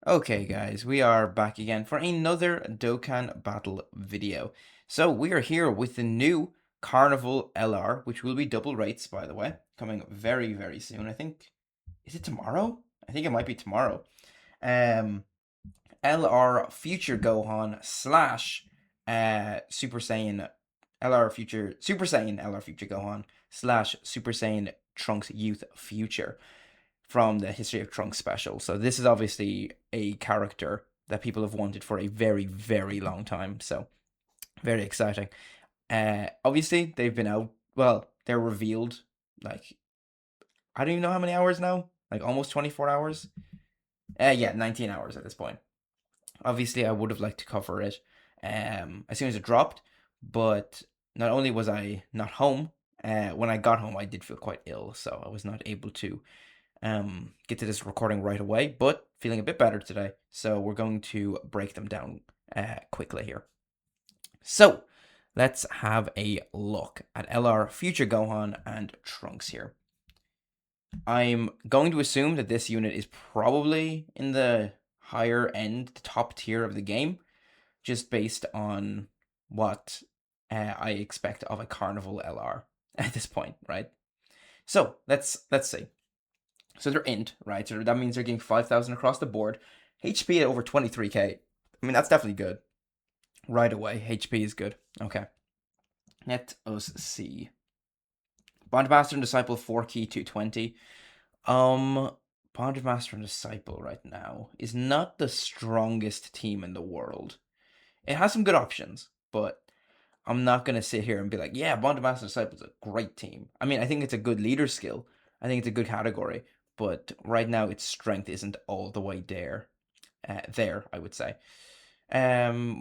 Okay guys, we are back again for another Dokkan Battle video. So we are here with the new Carnival LR, which will be double rates by the way, coming very very soon. I think, is it tomorrow? I think it might be tomorrow. Um LR Future Gohan slash Super Saiyan LR Future Gohan slash Super Saiyan Trunks Youth Future from the History of Trunks special. So this is obviously a character that people have wanted for a very, very long time. So very exciting. Obviously they've been out. Well, they're revealed. Like, I don't even know how many hours now. Like almost 24 hours. Yeah, 19 hours at this point. Obviously, I would have liked to cover it as soon as it dropped, but not only was I not home, when I got home, I did feel quite ill, so I was not able to get to this recording right away, but feeling a bit better today. So we're going to break them down quickly here. So let's have a look at LR Future Gohan and Trunks here. I'm going to assume that this unit is probably in the higher end, the top tier of the game, just based on what I expect of a Carnival LR at this point, right? So let's see. So they're int, right? So that means they're getting 5,000 across the board. HP at over 23k. I mean, that's definitely good. Right away, HP is good. Okay. Let us see. Bond Master and Disciple 4 key 220. Bond Master and Disciple right now is not the strongest team in the world. It has some good options, but I'm not gonna sit here and be like, yeah, Bond Master and Disciple is a great team. I mean, I think it's a good leader skill. I think it's a good category, but right now its strength isn't all the way there. There, I would say. We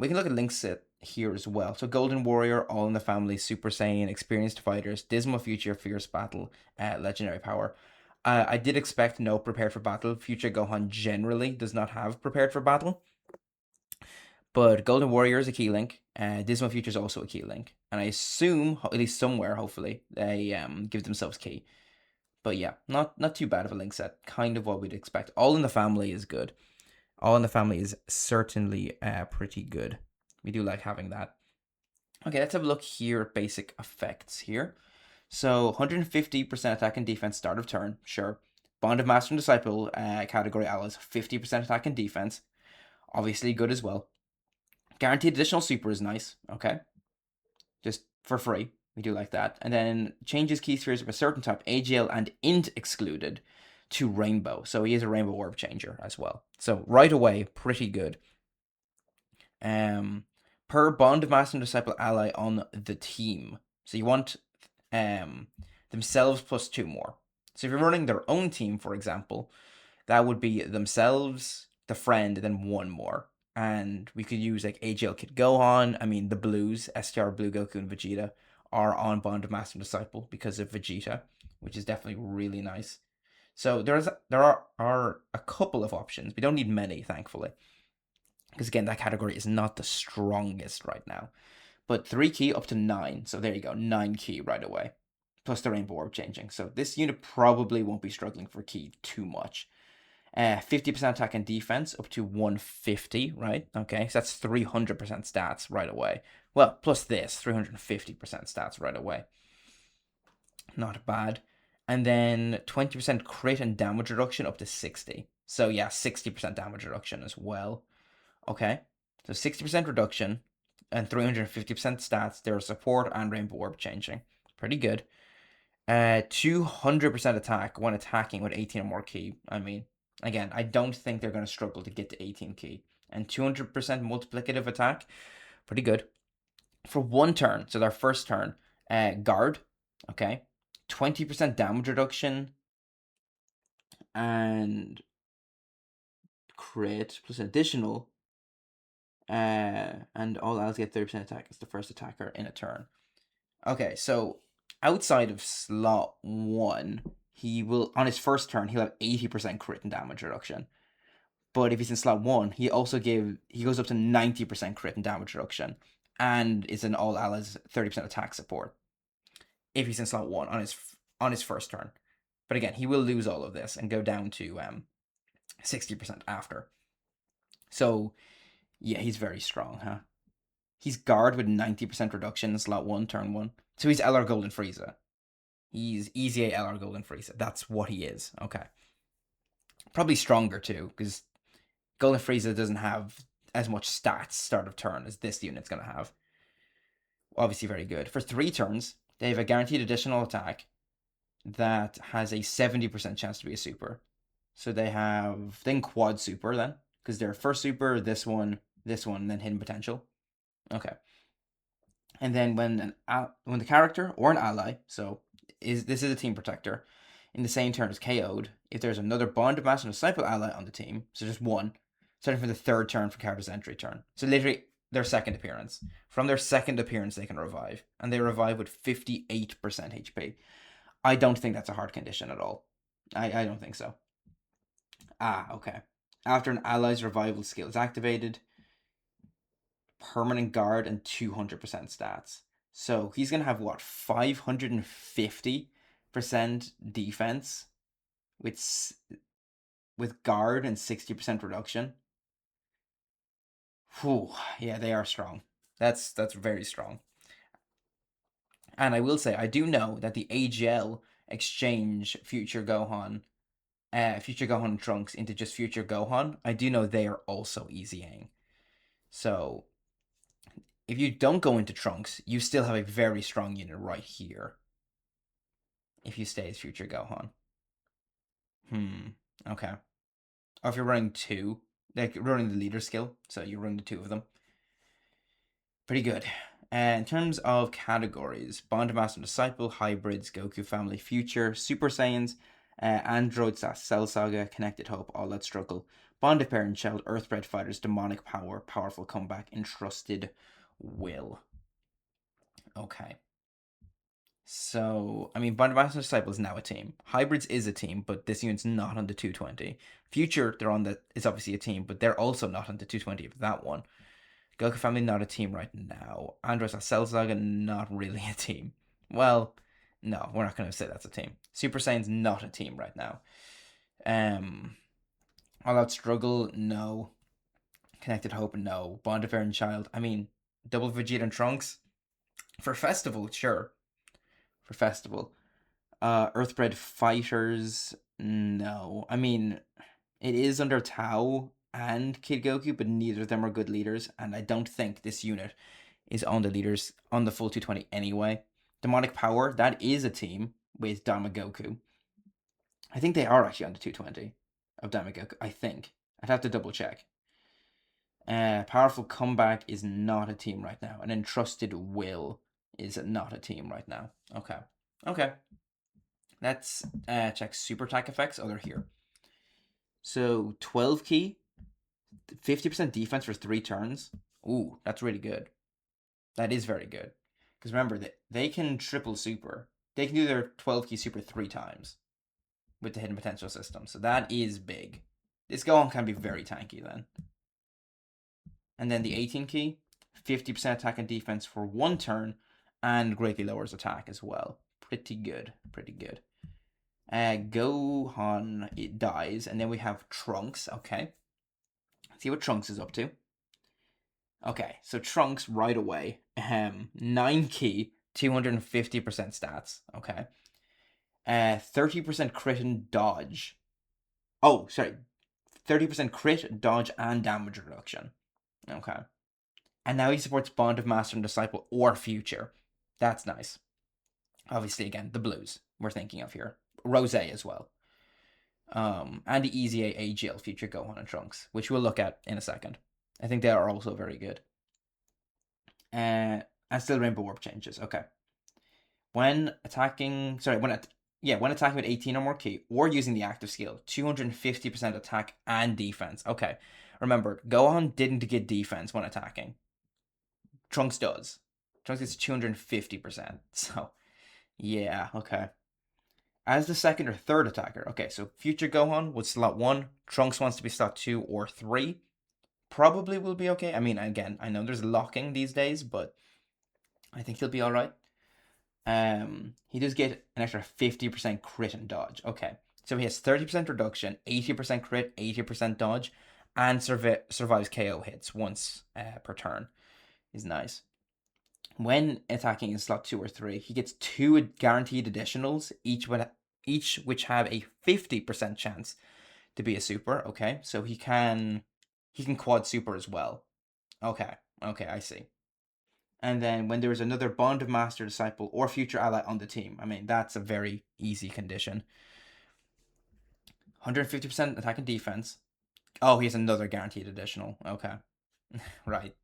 can look at links here as well. So Golden Warrior, All in the Family, Super Saiyan, Experienced Fighters, Dismal Future, Fierce Battle, Legendary Power. I did expect no Prepared for Battle. Future Gohan generally does not have Prepared for Battle, but Golden Warrior is a key link. Dismal Future is also a key link, and I assume at least somewhere, hopefully, they give themselves key. But yeah, not too bad of a link set. Kind of what we'd expect. All in the Family is good. All in the Family is certainly pretty good. We do like having that. Okay, let's have a look here at basic effects here. So 150% attack and defense start of turn, sure. Bond of Master and Disciple category allies, 50% attack and defense. Obviously good as well. Guaranteed additional super is nice, okay? Just for free. We do like that. And then changes key spheres of a certain type, AGL and int excluded, to rainbow. So he is a rainbow orb changer as well. So right away, pretty good. Per Bond of Master and Disciple ally on the team. So you want themselves plus 2 more. So if you're running their own team, for example, that would be themselves, the friend, and then 1 more. And we could use like AGL Kid Gohan. I mean, the Blues, STR Blue Goku and Vegeta, are on Bond of Master and Disciple because of Vegeta, which is definitely really nice. So there are a couple of options. We don't need many, thankfully, because again, that category is not the strongest right now. But 3 key up to 9. So there you go, 9 key right away. Plus the rainbow orb changing. So this unit probably won't be struggling for key too much. 50% attack and defense up to 150, right? Okay, so that's 300% stats right away. Well, plus this, 350% stats right away. Not bad. And then 20% crit and damage reduction up to 60. So yeah, 60% damage reduction as well. Okay, so 60% reduction and 350% stats. There are support and rainbow orb changing. Pretty good. 200% attack when attacking with 18 or more key. I mean, again, I don't think they're going to struggle to get to 18 key. And 200% multiplicative attack, pretty good. For 1 turn, so their first turn, guard, okay, 20% damage reduction and crit plus additional, and all allies get 30% attack as the first attacker in a turn. Okay, so outside of slot 1, he will, on his first turn, he'll have 80% crit and damage reduction. But if he's in slot 1, he goes up to 90% crit and damage reduction, and is an all allies 30% attack support. If he's in slot 1 on his first turn. But again, he will lose all of this and go down to 60% after. So, yeah, he's very strong, huh? He's guard with 90% reduction in slot 1, turn 1. So he's LR Golden Frieza. He's EZA LR Golden Frieza. That's what he is. Okay. Probably stronger too, because Golden Frieza doesn't have as much stats start of turn as this unit's going to have. Obviously very good. For 3 turns, they have a guaranteed additional attack that has a 70% chance to be a super. So they have then quad super then, because their first super, this one, and then hidden potential. Okay. And then when the character or an ally, so this is a team protector, in the same turn is KO'd, if there's another Bond Master Disciple ally on the team, so just one, starting from the 3rd turn for character's entry turn. So literally their 2nd appearance. From their 2nd appearance they can revive. And they revive with 58% HP. I don't think that's a hard condition at all. I don't think so. Okay. After an ally's revival skill is activated, permanent guard and 200% stats. So he's going to have what, 550% defense with guard and 60% reduction. Whew, yeah, they are strong. That's very strong. And I will say, I do know that the AGL exchange Future Gohan and Trunks into just Future Gohan. I do know they are also EZAing. So if you don't go into Trunks, you still have a very strong unit right here. If you stay as Future Gohan. Okay. Or if you're running 2, like running the leader skill, so you run the 2 of them. Pretty good. In terms of categories, Bond Master Disciple, Hybrids, Goku Family, Future, Super Saiyans, Android Cell Saga, Connected Hope, All That Struggle, Bonded Parent Child, Earthbred Fighters, Demonic Power, Powerful Comeback, Entrusted Will. Okay. So, I mean, Bond Master Disciple is now a team. Hybrids is a team, but this unit's not on the 220. Future, is obviously a team, but they're also not on the 220 of that one. Goku Family, not a team right now. Android Cell Saga, not really a team. Well, no, we're not going to say that's a team. Super Saiyan's not a team right now. All Out Struggle, no. Connected Hope, no. Bond of Parent Child, I mean, Double Vegeta and Trunks. For Festival, sure. For Festival. Earthbred Fighters, no. I mean, it is under Tao and Kid Goku, but neither of them are good leaders, and I don't think this unit is on the full 220 anyway. Demonic Power, that is a team with Damagoku. I think they are actually on the 220 of Damagoku, I think. I'd have to double check. Powerful Comeback is not a team right now, and Entrusted Will is not a team right now. Okay. Let's check super attack effects. Oh, they're here. So 12 key, 50% defense for 3 turns. Ooh, that's really good. That is very good. Because remember, they can triple super. They can do their 12 key super 3 times with the hidden potential system. So that is big. This Gohan can be very tanky then. And then the 18 key, 50% attack and defense for 1 turn and greatly lowers attack as well. Pretty good. Gohan, it dies, and then we have Trunks. Okay, let's see what Trunks is up to. Okay, so Trunks right away. 9 key, 250% stats. Okay, 30% crit and dodge. Oh, sorry, 30% crit, dodge, and damage reduction. Okay, and now he supports Bond of Master and Disciple or Future. That's nice. Obviously, again, the blues we're thinking of here. Rose as well. And the EZA AGL Future Gohan and Trunks, which we'll look at in a second. I think they are also very good. And still Rainbow Warp changes. Okay. When attacking with 18 or more key, or using the active skill, 250% attack and defense. Okay. Remember, Gohan didn't get defense when attacking. Trunks does. Trunks gets 250%. So, yeah, okay. As the 2nd or 3rd attacker. Okay, so Future Gohan would slot 1. Trunks wants to be slot 2 or 3. Probably will be okay. I mean, again, I know there's locking these days, but I think he'll be alright. He does get an extra 50% crit and dodge. Okay, so he has 30% reduction, 80% crit, 80% dodge, and survives KO hits once per turn. Is nice. When attacking in slot 2 or 3, he gets 2 guaranteed additionals, each which have a 50% chance to be a super. Okay, so he can quad super as well. Okay, I see. And then when there is another bond of master, disciple, or future ally on the team, I mean, that's a very easy condition. 150% attack and defense. Oh, he has another guaranteed additional. Okay, right.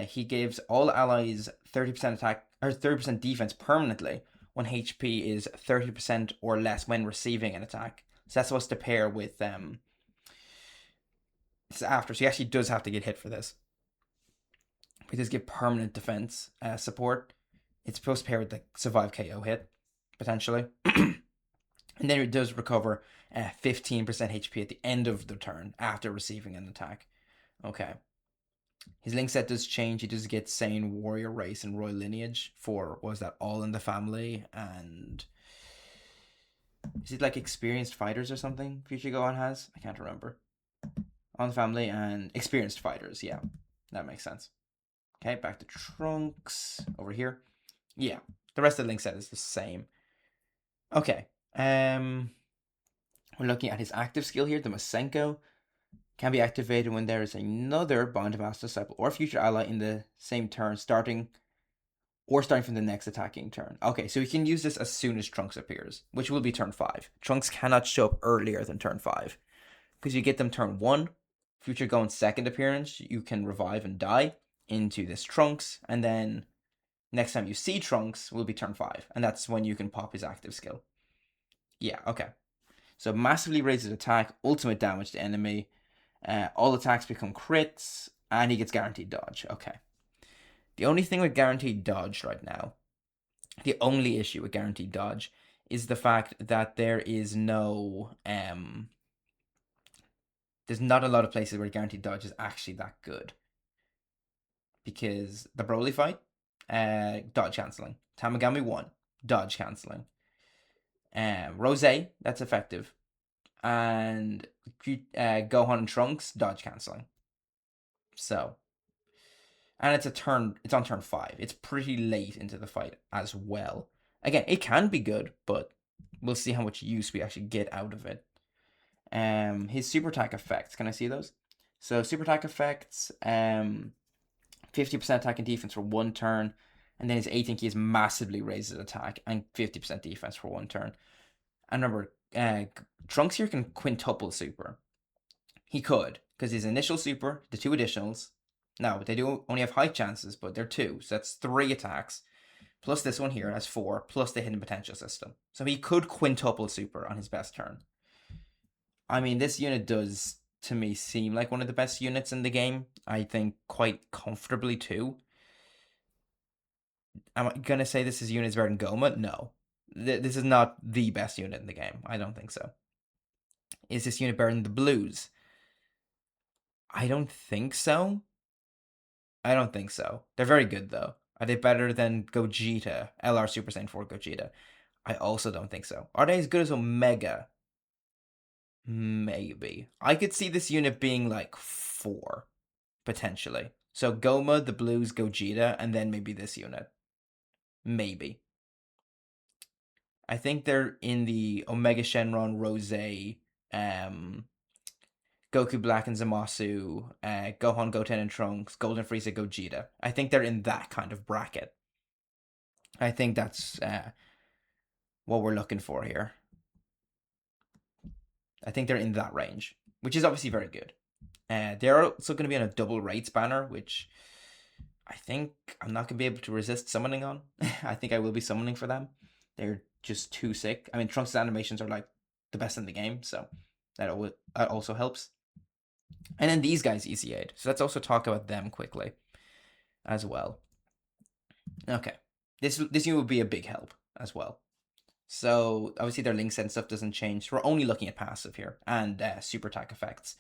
He gives all allies 30% attack or 30% defense permanently when HP is 30% or less when receiving an attack. So that's supposed to pair with it's after. So he actually does have to get hit for this. He does give permanent defense support. It's supposed to pair with the survive KO hit potentially, and then it does recover 15% HP at the end of the turn after receiving an attack. Okay. His link set does change. He does get Sane, Warrior Race, and Royal Lineage for, was that All in the Family? And is it like Experienced Fighters or something Future Gohan has? I can't remember. On the Family and Experienced Fighters. Yeah, that makes sense. Okay, back to Trunks over here. Yeah, the rest of the link set is the same. Okay, we're looking at his active skill here, the Masenko. Can be activated when there is another Bond of Master Disciple or future ally in the same turn, starting from the next attacking turn. Okay, so we can use this as soon as Trunks appears, which will be turn 5. Trunks cannot show up earlier than turn 5. Because you get them turn 1, Future Gohan's second appearance, you can revive and die into this Trunks, and then next time you see Trunks will be turn 5, and that's when you can pop his active skill. Yeah, okay. So massively raises attack, ultimate damage to enemy, all attacks become crits, and he gets guaranteed dodge. Okay. The only thing with guaranteed dodge right now, the only issue with guaranteed dodge, is the fact that there is no, there's not a lot of places where guaranteed dodge is actually that good. Because the Broly fight, dodge cancelling. Tamagami 1, dodge cancelling. Rose, that's effective. And Gohan and Trunks, dodge cancelling. So, and it's on turn 5. It's pretty late into the fight as well. Again, it can be good, but we'll see how much use we actually get out of it. His super attack effects, can I see those? So super attack effects, 50% attack and defense for 1 turn, and then his 18 keys massively raises attack and 50% defense for 1 turn. And remember, Trunks here can quintuple super. He could, because his initial super, the 2 additionals, now they do only have high chances, but they're 2, so that's 3 attacks, plus this one here, that's 4, plus the hidden potential system. So he could quintuple super on his best turn. I mean, this unit does, to me, seem like one of the best units in the game. I think quite comfortably, too. Am I going to say this unit is better than Goma? No. This is not the best unit in the game. I don't think so. Is this unit better than the Blues? I don't think so. They're very good, though. Are they better than Gogeta? LR Super Saiyan 4 Gogeta? I also don't think so. Are they as good as Omega? Maybe. I could see this unit being like 4, potentially. So Goma, the Blues, Gogeta, and then maybe this unit. Maybe. I think they're in the Omega Shenron, Rose, Goku Black and Zamasu, Gohan, Goten and Trunks, Golden Frieza, Gogeta. I think they're in that kind of bracket. I think that's what we're looking for here. I think they're in that range, which is obviously very good. They're also going to be on a double rates banner, which I think I'm not going to be able to resist summoning on. I think I will be summoning for them. They're just too sick. I mean, Trunks' animations are like the best in the game, so that also helps. And then these guys EZA'd. So let's also talk about them quickly as well. Okay. This unit will be a big help as well. So obviously their link set and stuff doesn't change. So we're only looking at passive here and super attack effects.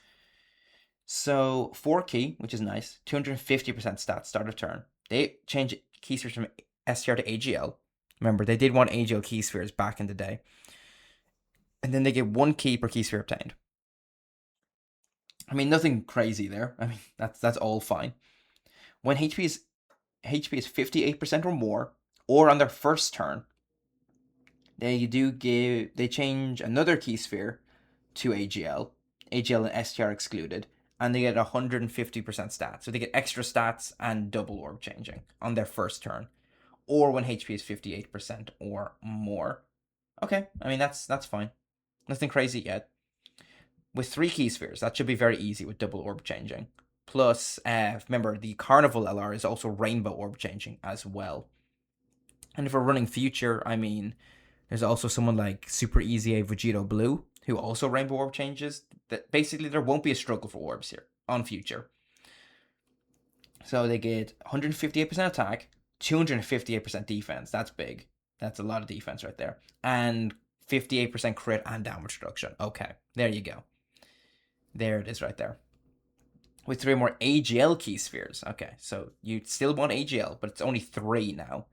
So 4 key, which is nice. 250% stats start of turn. They change key spheres from STR to AGL. Remember, they did want AGL key spheres back in the day. And then they get 1 key per key sphere obtained. I mean, nothing crazy there. I mean, that's all fine. When HP is 58% or more, or on their first turn, they change another key sphere to AGL and STR excluded, and they get 150% stats. So they get extra stats and double orb changing on their first turn, or when HP is 58% or more. Okay, I mean that's fine. Nothing crazy yet. With 3 key spheres, that should be very easy with double orb changing. Plus, remember the Carnival LR is also rainbow orb changing as well. And if we're running future, I mean, there's also someone like Super EZA Vegito Blue, who also rainbow orb changes. That basically there won't be a struggle for orbs here on future. So they get 158% attack, 258% defense. That's big. That's a lot of defense right there. And 58% crit and damage reduction. Okay, there you go. There it is right there. With 3 more AGL key spheres. Okay, so you still want AGL, but it's only 3 now.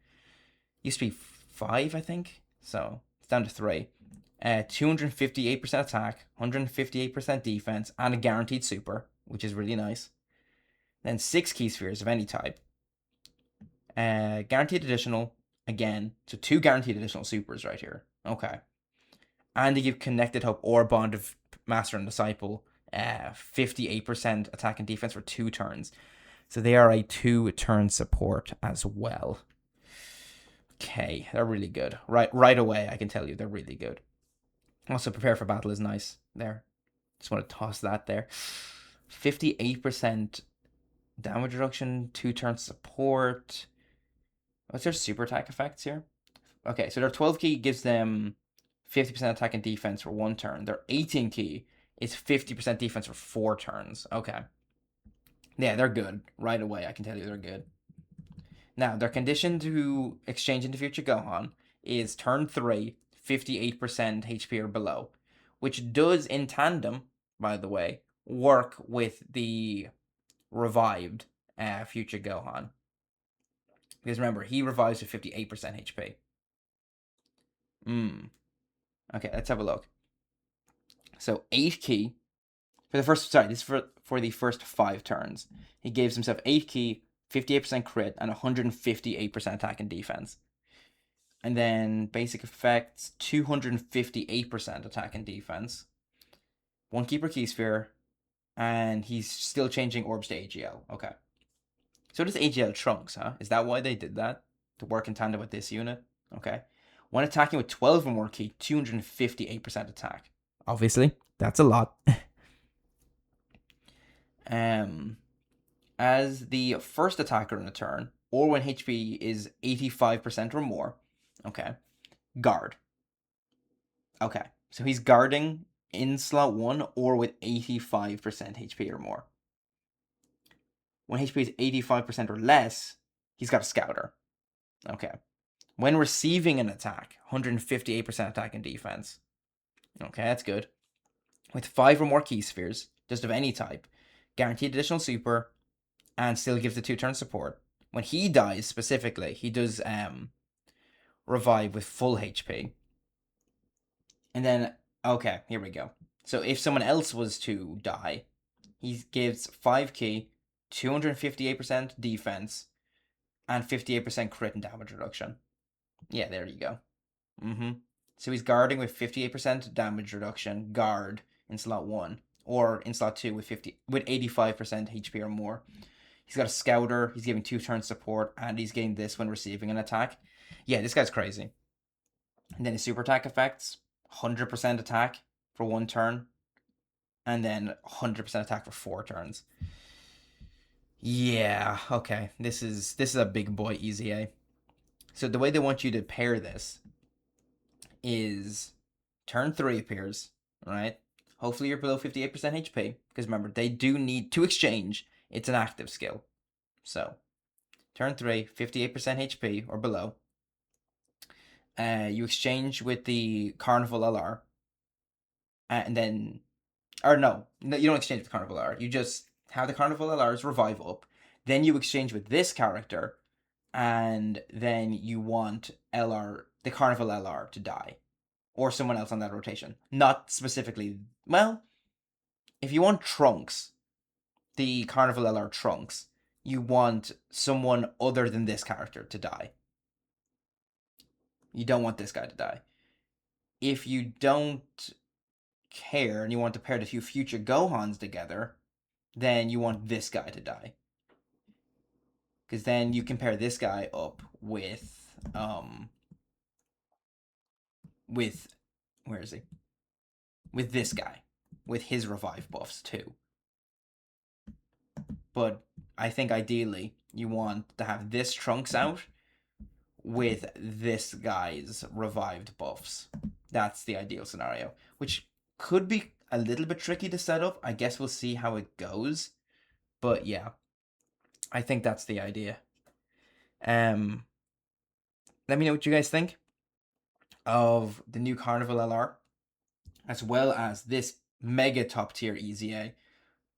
Used to be 5, I think. So it's down to 3. 258% attack, 158% defense, and a guaranteed super, which is really nice. Then 6 key spheres of any type. Guaranteed additional, again. So 2 guaranteed additional supers right here. Okay. And they give Connected Hope or Bond of Master and Disciple 58% attack and defense for 2 turns. So they are a 2-turn support as well. Okay, they're really good. Right away, I can tell you they're really good. Also, Prepare for Battle is nice there. Just want to toss that there. 58% damage reduction, 2-turn support. What's their super attack effects here? Okay, so their 12 key gives them 50% attack and defense for 1 turn. Their 18 key is 50% defense for 4 turns. Okay. Yeah, they're good. Right away, I can tell you they're good. Now, their condition to exchange into future Gohan is turn 3, 58% HP or below, which does, in tandem, by the way, work with the revived future Gohan. Because remember, he revives with 58% HP. Okay, let's have a look. So 8 key for the first. Sorry, this is for the first 5 turns. He gives himself 8 key, 58% crit, and 158% attack and defense. And then basic effects, 258% attack and defense. 1 key per key sphere, and he's still changing orbs to AGL. Okay. So does AGL Trunks, huh? Is that why they did that? To work in tandem with this unit? Okay. When attacking with 12 or more key, 258% attack. Obviously, that's a lot. As the first attacker in a turn, or when HP is 85% or more, okay, guard. Okay, so he's guarding in slot 1 or with 85% HP or more. When HP is 85% or less, he's got a scouter. Okay. When receiving an attack, 158% attack and defense. Okay, that's good. With 5 or more key spheres, just of any type, guaranteed additional super, and still gives the 2-turn support. When he dies specifically, he does revive with full HP. And then, okay, here we go. So if someone else was to die, he gives 5 key, 258% defense, and 58% crit and damage reduction. Yeah, there you go. So he's guarding with 58% damage reduction, guard in slot 1, or in slot 2 with 85% HP or more. He's got a scouter, he's giving 2-turn support, and he's getting this when receiving an attack. Yeah, this guy's crazy. And then his super attack effects, 100% attack for 1 turn, and then 100% attack for 4 turns. Yeah, okay. This is a big boy EZA. So the way they want you to pair this is turn 3 appears, right? Hopefully you're below 58% HP, because remember, they do need to exchange. It's an active skill. So, turn 3, 58% HP or below. You exchange with the Carnival LR. And then, or no, you don't exchange with the Carnival LR. You just have the Carnival LRs revive up. Then you exchange with this character. And then you want the Carnival LR to die. Or someone else on that rotation. Not specifically, well, if you want Trunks, the Carnival LR Trunks, you want someone other than this character to die. You don't want this guy to die. If you don't care and you want to pair the two future Gohans together, then you want this guy to die. Because then you can pair this guy up with where is he? With this guy, with his revive buffs too. But I think ideally you want to have this Trunks out with this guy's revived buffs. That's the ideal scenario, which could be a little bit tricky to set up. I guess we'll see how it goes. But yeah, I think that's the idea. Let me know what you guys think of the new Carnival LR, as well as this mega top tier EZA.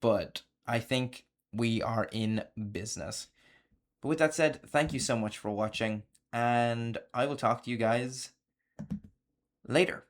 But I think we are in business. But with that said, thank you so much for watching, and I will talk to you guys later.